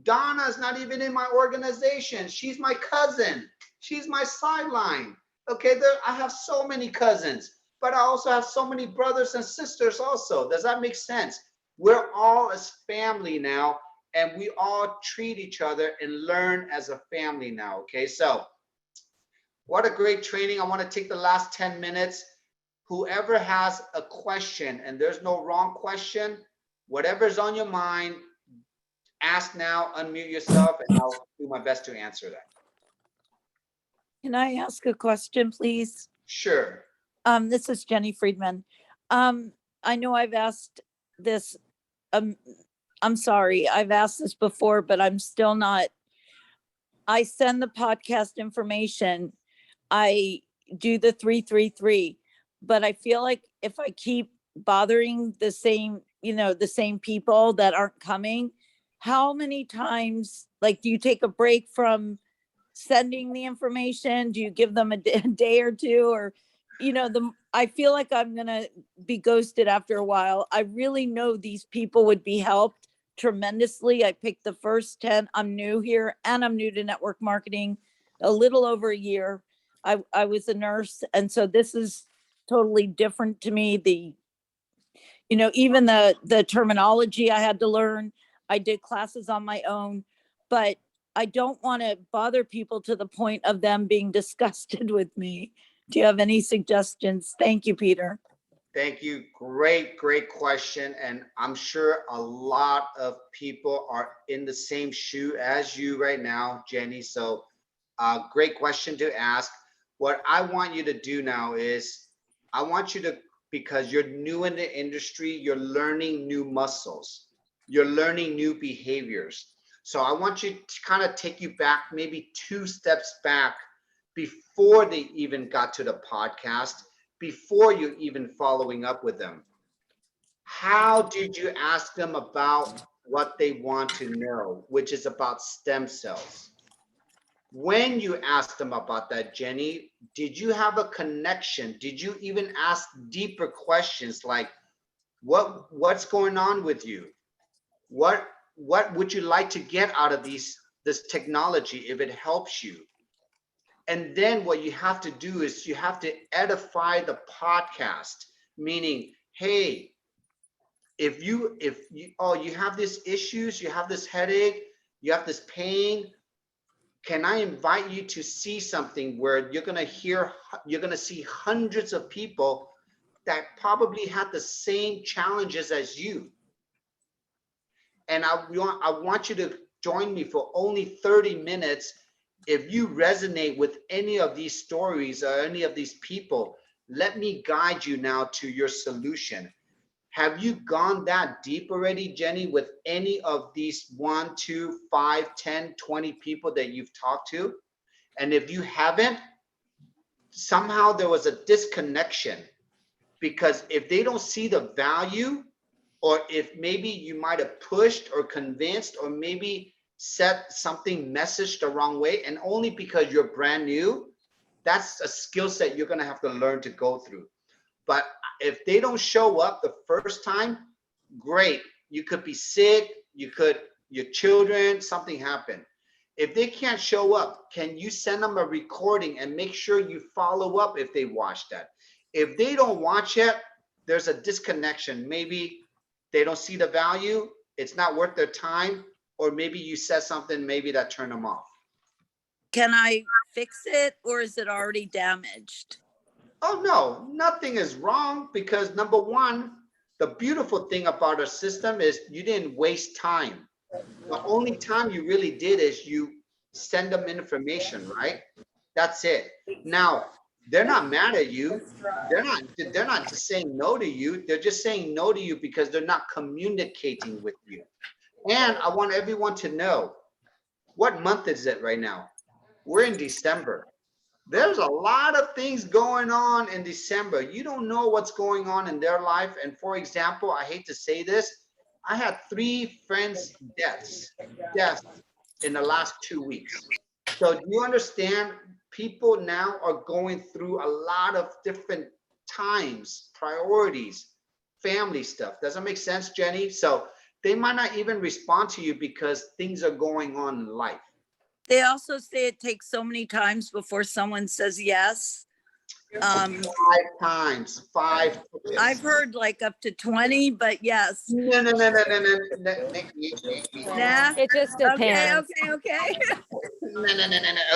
Donna's not even in my organization. She's my cousin. She's my sideline. Okay, I have so many cousins, but I also have so many brothers and sisters also. Does that make sense? We're all as family now, and we all treat each other and learn as a family now. Okay, so what a great training. I want to take the last 10 minutes. Whoever has a question, and there's no wrong question, whatever's on your mind, ask now, unmute yourself, and I'll do my best to answer that. Can I ask a question, please? Sure. This is Jenny Friedman. I know I've asked this, I'm sorry, I've asked this before, but I'm still not. I send the podcast information. I do the 333, but I feel like if I keep bothering the same, the same people that aren't coming, how many times, like, do you take a break from sending the information? Do you give them a day or two? Or, I feel like I'm going to be ghosted after a while. I really know these people would be helped tremendously. I picked the first 10. I'm new here, and I'm new to network marketing, a little over a year. I was a nurse. And so this is totally different to me. Even the terminology I had to learn. I did classes on my own, but I don't want to bother people to the point of them being disgusted with me. Do you have any suggestions? Thank you, Peter. Thank you. Great question. And I'm sure a lot of people are in the same shoe as you right now, Jenny. So great question to ask. What I want you to do now is I want you to, because you're new in the industry, you're learning new muscles. You're learning new behaviors. So I want you to kind of take you back, maybe 2 steps back before they even got to the podcast, before you even following up with them. How did you ask them about what they want to know, which is about stem cells? When you asked them about that, Jenny, did you have a connection? Did you even ask deeper questions like, what's going on with you? What would you like to get out of this technology if it helps you? And then what you have to do is you have to edify the podcast, meaning, hey, if you have these issues, you have this headache, you have this pain, can I invite you to see something where you're going to see hundreds of people that probably had the same challenges as you. And I want you to join me for only 30 minutes. If you resonate with any of these stories or any of these people, let me guide you now to your solution. Have you gone that deep already, Jenny, with any of these 1, 2, 5, 10, 20 people that you've talked to? And if you haven't, somehow there was a disconnection, because if they don't see the value, or if maybe you might have pushed or convinced, or maybe set something message the wrong way, and only because you're brand new, that's a skill set you're going to have to learn to go through. But if they don't show up the first time, great. You could be sick, your children, something happened. If they can't show up, can you send them a recording and make sure you follow up if they watch that? If they don't watch it, there's a disconnection. Maybe they don't see the value, it's not worth their time, or maybe you said something maybe that turned them off. Can I fix it, or is it already damaged? Oh no, nothing is wrong, because number one, the beautiful thing about our system is you didn't waste time. The only time you really did is you send them information, right? That's it. Now, they're not mad at you. They're not just saying no to you. They're just saying no to you because they're not communicating with you. And I want everyone to know, what month is it right now? We're in December. There's a lot of things going on in December. You don't know what's going on in their life. And for example, I hate to say this, I had 3 friends' deaths in the last 2 weeks. So do you understand? People now are going through a lot of different times, priorities, family stuff. Does that make sense, Jenny? So they might not even respond to you because things are going on in life. They also say it takes so many times before someone says yes. 5 times, 5 times. I've heard like up to 20, but yes. No. Nikki. Nah. It just Okay, depends. okay. No.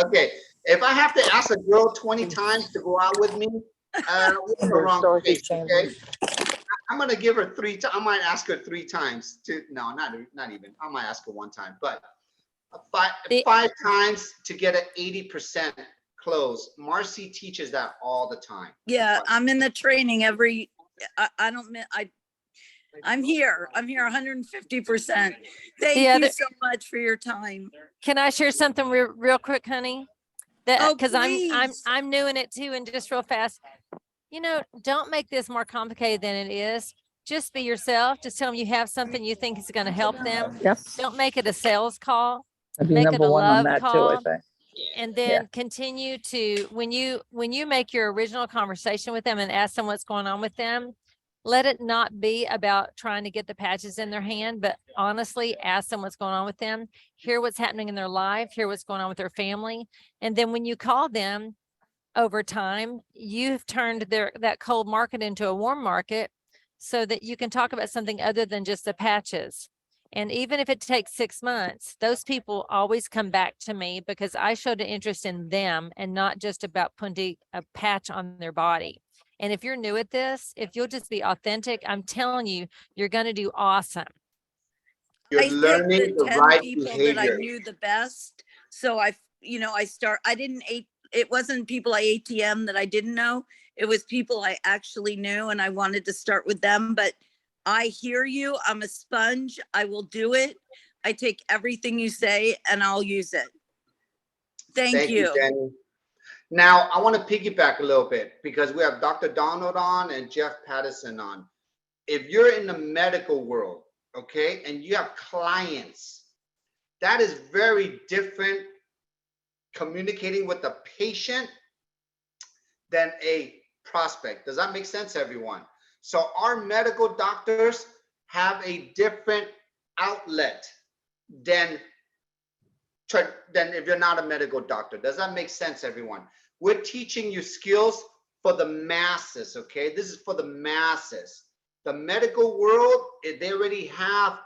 Okay. If I have to ask a girl 20 times to go out with me, we're in the wrong place, okay? I'm gonna give her 3 times. I might ask her 3 times to, no, not even. I might ask her 1 time, but 5 times to get an 80% close. Marcy teaches that all the time. Yeah, I'm in the training I'm here 150%. Thank you so much for your time. Can I share something real quick, honey? Oh, Because please. I'm new in it too, and just real fast, don't make this more complicated than it is. Just be yourself. Just tell them you have something you think is going to help them. Yep. Don't make it a sales call. I'd be Make it number a one on love that too, I call. think. And then continue to, when you make your original conversation with them and ask them what's going on with them, let it not be about trying to get the patches in their hand, but honestly ask them what's going on with them, hear what's happening in their life, hear what's going on with their family. And then when you call them over time, you've turned that cold market into a warm market so that you can talk about something other than just the patches. And even if it takes 6 months, those people always come back to me because I showed an interest in them and not just about putting a patch on their body. And if you're new at this, if you'll just be authentic, I'm telling you, you're going to do awesome. You're learning the right people behavior. that I knew the best. So it wasn't people I ATM that I didn't know. It was people I actually knew, and I wanted to start with them. But I hear you. I'm a sponge. I will do it. I take everything you say and I'll use it. Thank you. Jenny. Now, I want to piggyback a little bit because we have Dr. Donald on and Jeff Patterson on. If you're in the medical world, okay, and you have clients, that is very different communicating with the patient than a prospect. Does that make sense, everyone? So our medical doctors have a different outlet than if you're not a medical doctor. Does that make sense, everyone? We're teaching you skills for the masses, okay? This is for the masses. The medical world, they already have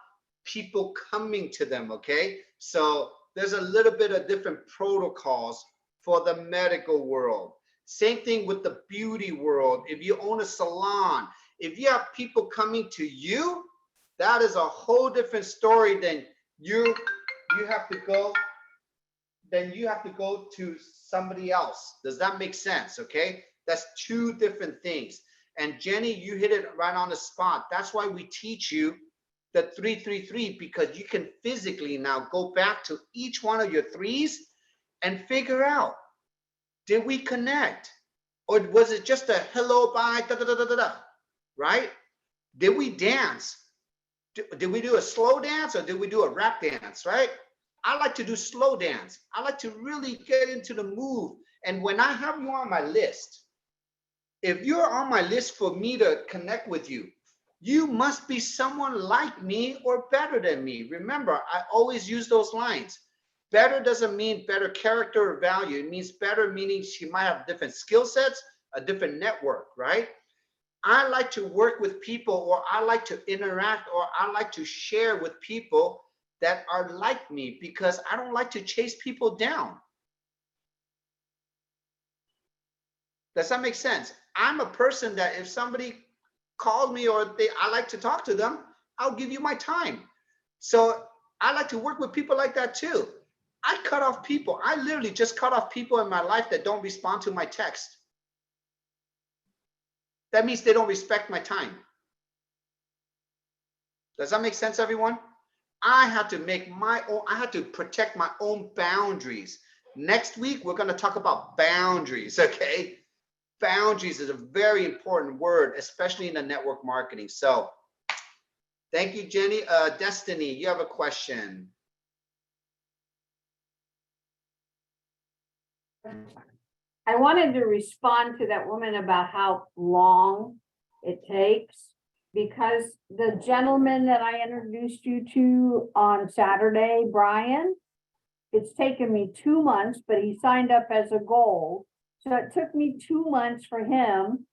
people coming to them, okay? So there's a little bit of different protocols for the medical world. Same thing with the beauty world. If you own a salon, if you have people coming to you, that is a whole different story than you have to go to somebody else. Does that make sense? Okay, that's 2 different things. And Jenny, you hit it right on the spot. That's why we teach you the 333, because you can physically now go back to each one of your 3s and figure out, did we connect? Or was it just a hello, bye, da, da, da, da, da, da, right? Did we dance? Did we do a slow dance or did we do a rap dance, right? I like to do slow dance. I like to really get into the move. And when I have you on my list, if you're on my list for me to connect with you, you must be someone like me or better than me. Remember, I always use those lines. Better doesn't mean better character or value. It means better meaning she might have different skill sets, a different network, right? I like to work with people, or I like to interact, or I like to share with people that are like me, because I don't like to chase people down. Does that make sense? I'm a person that if somebody calls me or I like to talk to them, I'll give you my time. So I like to work with people like that too. I cut off people. I literally just cut off people in my life that don't respond to my text. That means they don't respect my time. Does that make sense, everyone? I have to make my own, I have to protect my own boundaries. Next week, we're going to talk about boundaries, okay? Boundaries is a very important word, especially in the network marketing. So thank you, Jenny. Destiny, you have a question. I wanted to respond to that woman about how long it takes, because the gentleman that I introduced you to on Saturday, Brian, it's taken me 2 months, but he signed up as a gold. So it took me 2 months for him.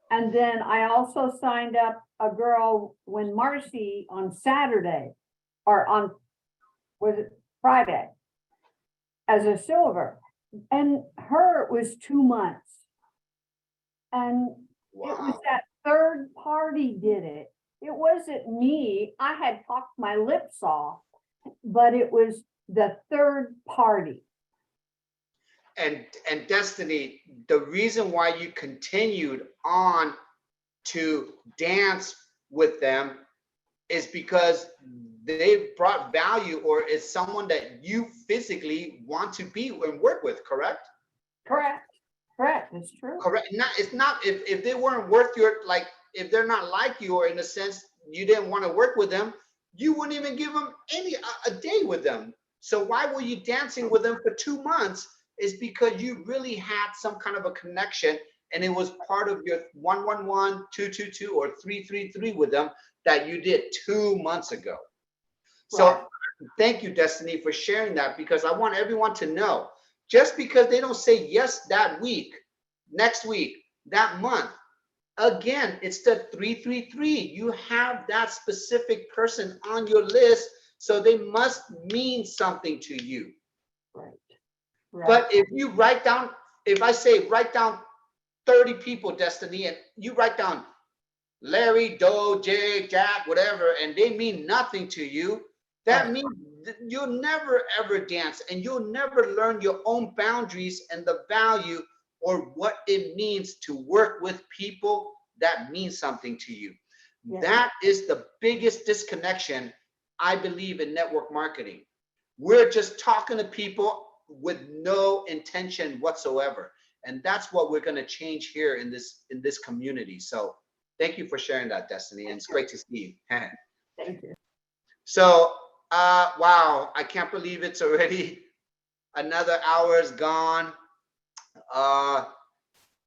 And then I also signed up a girl when Marcy on Saturday, or on, was it Friday, as a silver. And her was 2 months. And Wow. it was that third party did it. It wasn't me. I had talked my lips off, but it was the third party. And Destiny, the reason why you continued on to dance with them is because they brought value, or is someone that you physically want to be and work with, correct? Correct. Correct. It's true. Correct. It's not if they weren't worth your, like, if they're not like you, or in a sense you didn't want to work with them, you wouldn't even give them a day with them. So why were you dancing with them for 2 months? Is because you really had some kind of a connection, and it was part of your 111, 222, or 333 with them that you did 2 months ago. So Right. thank you, Destiny, for sharing that, because I want everyone to know, just because they don't say yes that week, next week, that month, again, it's the 333. You have that specific person on your list, so they must mean something to you. Right. Right. But if you write down, if I say write down 30 people, Destiny, and you write down Larry, Doe, Jay, Jack, whatever, and they mean nothing to you, that Right. means you'll never ever dance, and you'll never learn your own boundaries and the value, or what it means to work with people that mean something to you. Yeah. That is the biggest disconnection, I believe, in network marketing. We're just talking to people with no intention whatsoever. And that's what we're going to change here in this community. So thank you for sharing that, Destiny. And it's great to see you. Thank you. So, wow, I can't believe it's already another hour is gone.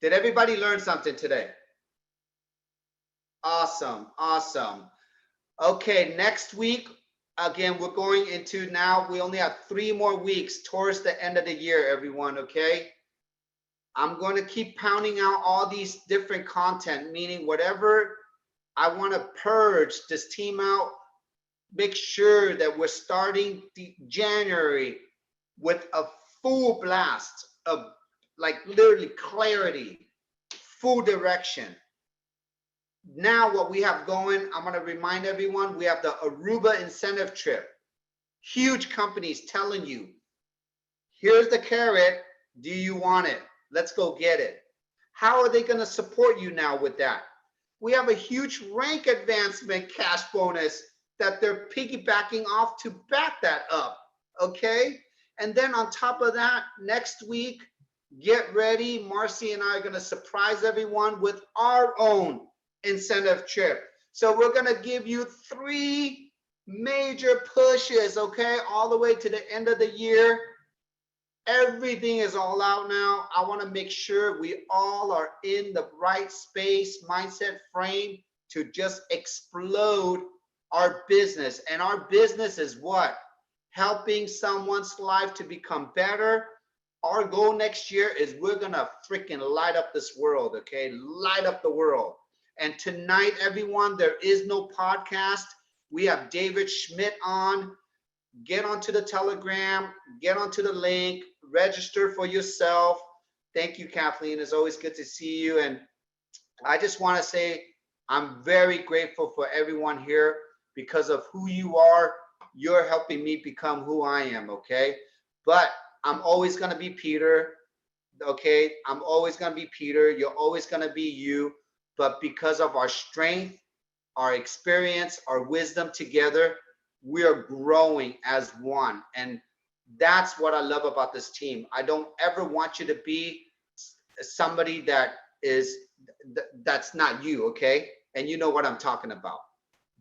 Did everybody learn something today? Awesome, awesome. Okay, next week, again, we're going into, now we only have 3 more weeks towards the end of the year, everyone, okay? I'm going to keep pounding out all these different content, meaning whatever I want to purge this team out, make sure that we're starting January with a full blast of, like, literally clarity, full direction. Now what we have going, I'm going to remind everyone, we have the Aruba incentive trip. Huge companies telling you, here's the carrot, do you want it? Let's go get it. How are they going to support you now with that? We have a huge rank advancement cash bonus that they're piggybacking off to back that up, okay? And then on top of that, next week, get ready. Marcy and I are going to surprise everyone with our own incentive trip. So we're going to give you 3 major pushes, okay, all the way to the end of the year. Everything is all out now. I want to make sure we all are in the right space, mindset frame to just explode our business. And our business is what? Helping someone's life to become better. Our goal next year is we're going to freaking light up this world, okay? Light up the world. And tonight, everyone, there is no podcast. We have David Schmidt on. Get onto the Telegram, get onto the link, register for yourself. Thank you, Kathleen. It's always good to see you. And I just want to say I'm very grateful for everyone here because of who you are. You're helping me become who I am, okay? But I'm always going to be Peter, okay? I'm always going to be Peter. You're always going to be you. But because of our strength, our experience, our wisdom together, we are growing as one. And that's what I love about this team. I don't ever want you to be somebody that's not you, okay? And you know what I'm talking about.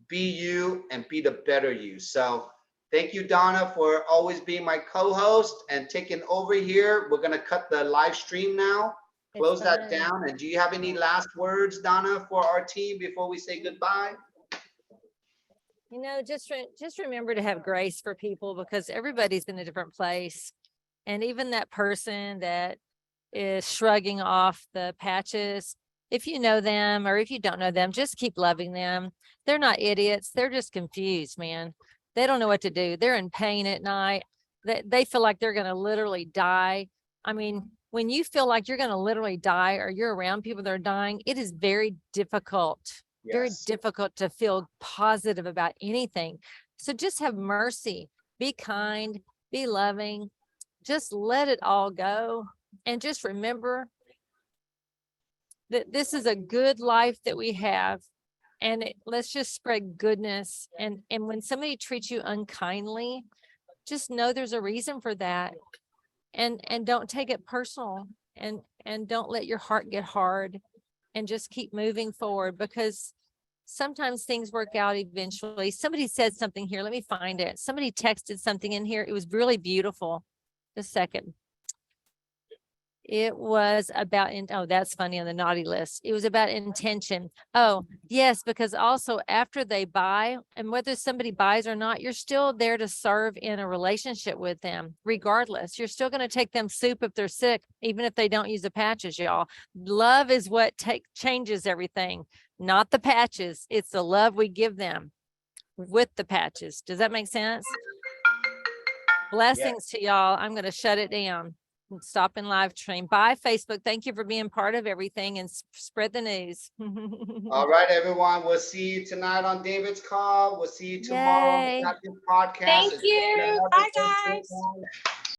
Be you and be the better you. So thank you, Donna, for always being my co-host and taking over here. We're going to cut the live stream now. Close that down. And do you have any last words, Donna, for our team before we say goodbye? You know, just remember to have grace for people because everybody's in a different place. And even that person that is shrugging off the patches, if you know them or if you don't know them, just keep loving them. They're not idiots. They're just confused, man. They don't know what to do. They're in pain at night. They feel like they're going to literally die. I mean, when you feel like you're going to literally die or you're around people that are dying, it is very difficult. Very difficult to feel positive about anything. So just have mercy, be kind, be loving, just let it all go. And just remember that this is a good life that we have. And let's just spread goodness. And when somebody treats you unkindly, just know there's a reason for that. And don't take it personal and don't let your heart get hard. And just keep moving forward because sometimes things work out eventually. Somebody said something here. Let me find it. Somebody texted something in here. It was really beautiful. Just a second. It was about, oh, that's funny on the naughty list. It was about intention. Oh, yes, because also after they buy, and whether somebody buys or not, you're still there to serve in a relationship with them. Regardless, you're still going to take them soup if they're sick, even if they don't use the patches, y'all. Love is what changes everything, not the patches. It's the love we give them with the patches. Does that make sense? Blessings to y'all. I'm going to shut it down. Stop in live stream. Bye, Facebook. Thank you for being part of everything and spread the news. All right, everyone. We'll see you tonight on David's call. We'll see you tomorrow on the podcast. Thank you. Bye, guys.